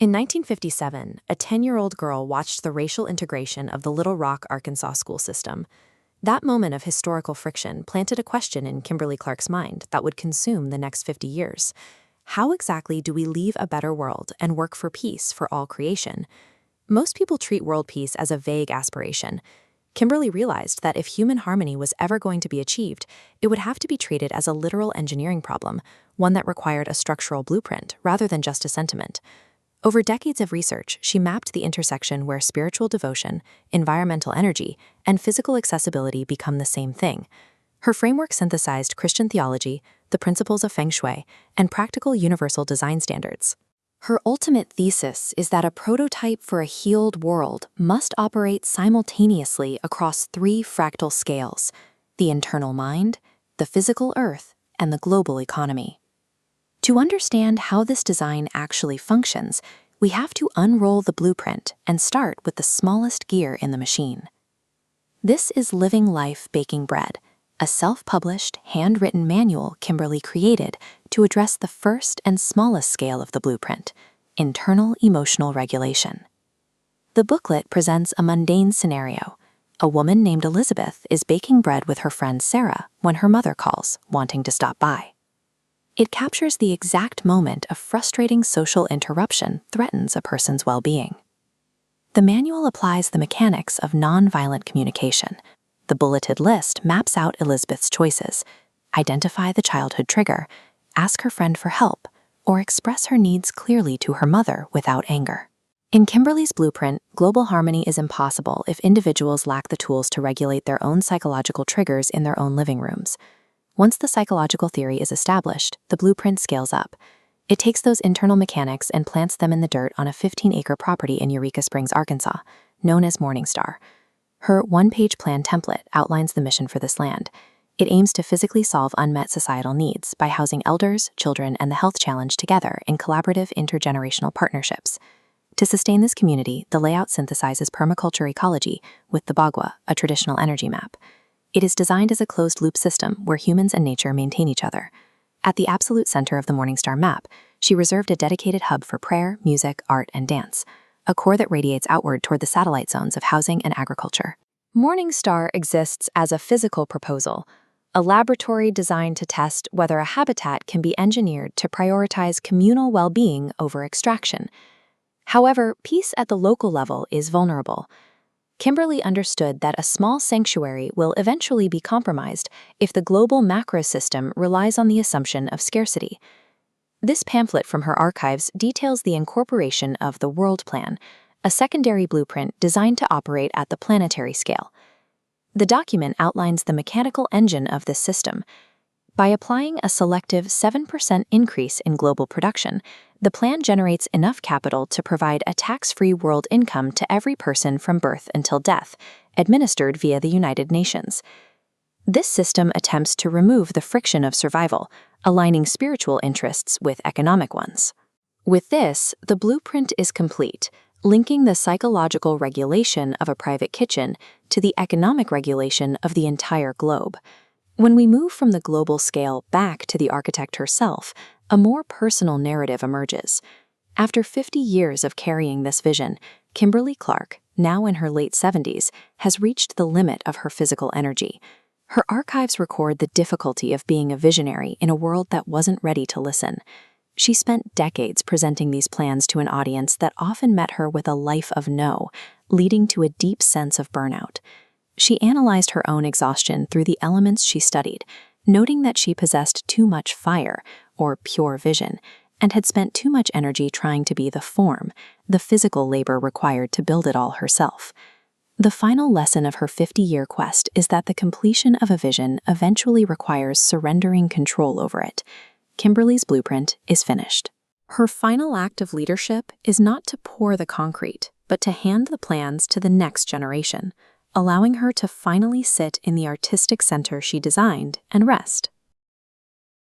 In 1957, a 10-year-old girl watched the racial integration of the Little Rock, Arkansas school system. That moment of historical friction planted a question in Kimberly Clark's mind that would consume the next 50 years. How exactly do we leave a better world and work for peace for all creation? Most people treat world peace as a vague aspiration. Kimberly realized that if human harmony was ever going to be achieved, it would have to be treated as a literal engineering problem, one that required a structural blueprint rather than just a sentiment. Over decades of research, she mapped the intersection where spiritual devotion, environmental energy, and physical accessibility become the same thing. Her framework synthesized Christian theology, the principles of feng shui, and practical universal design standards. Her ultimate thesis is that a prototype for a healed world must operate simultaneously across three fractal scales: the internal mind, the physical earth, and the global economy. To understand how this design actually functions, we have to unroll the blueprint and start with the smallest gear in the machine. This is Living Life Baking Bread, a self-published, handwritten manual Kimberly created to address the first and smallest scale of the blueprint: internal emotional regulation. The booklet presents a mundane scenario. A woman named Elizabeth is baking bread with her friend Sarah when her mother calls, wanting to stop by. It captures the exact moment a frustrating social interruption threatens a person's well-being. The manual applies the mechanics of nonviolent communication. The bulleted list maps out Elizabeth's choices: identify the childhood trigger, ask her friend for help, or express her needs clearly to her mother without anger. In Kimberly's blueprint, global harmony is impossible if individuals lack the tools to regulate their own psychological triggers in their own living rooms. Once the psychological theory is established, the blueprint scales up. It takes those internal mechanics and plants them in the dirt on a 15-acre property in Eureka Springs, Arkansas, known as Morningstar. Her one-page plan template outlines the mission for this land. It aims to physically solve unmet societal needs by housing elders, children, and the health challenge together in collaborative intergenerational partnerships. To sustain this community, the layout synthesizes permaculture ecology with the Bagua, a traditional energy map. It is designed as a closed-loop system where humans and nature maintain each other. At the absolute center of the Morningstar map, she reserved a dedicated hub for prayer, music, art, and dance, a core that radiates outward toward the satellite zones of housing and agriculture. Morningstar exists as a physical proposal, a laboratory designed to test whether a habitat can be engineered to prioritize communal well-being over extraction. However, peace at the local level is vulnerable. Kimberly understood that a small sanctuary will eventually be compromised if the global macro system relies on the assumption of scarcity. This pamphlet from her archives details the incorporation of the World Plan, a secondary blueprint designed to operate at the planetary scale. The document outlines the mechanical engine of this system. By applying a selective 7% increase in global production, the plan generates enough capital to provide a tax-free world income to every person from birth until death, administered via the United Nations. This system attempts to remove the friction of survival, aligning spiritual interests with economic ones. With this, the blueprint is complete, linking the psychological regulation of a private kitchen to the economic regulation of the entire globe. When we move from the global scale back to the architect herself, a more personal narrative emerges. After 50 years of carrying this vision, Kimberly Clark, now in her late 70s, has reached the limit of her physical energy. Her archives record the difficulty of being a visionary in a world that wasn't ready to listen. She spent decades presenting these plans to an audience that often met her with a life of no, leading to a deep sense of burnout. She analyzed her own exhaustion through the elements she studied, noting that she possessed too much fire, or pure vision, and had spent too much energy trying to be the form, the physical labor required to build it all herself. The final lesson of her 50-year quest is that the completion of a vision eventually requires surrendering control over it. Kimberly's blueprint is finished. Her final act of leadership is not to pour the concrete, but to hand the plans to the next generation, allowing her to finally sit in the artistic center she designed and rest.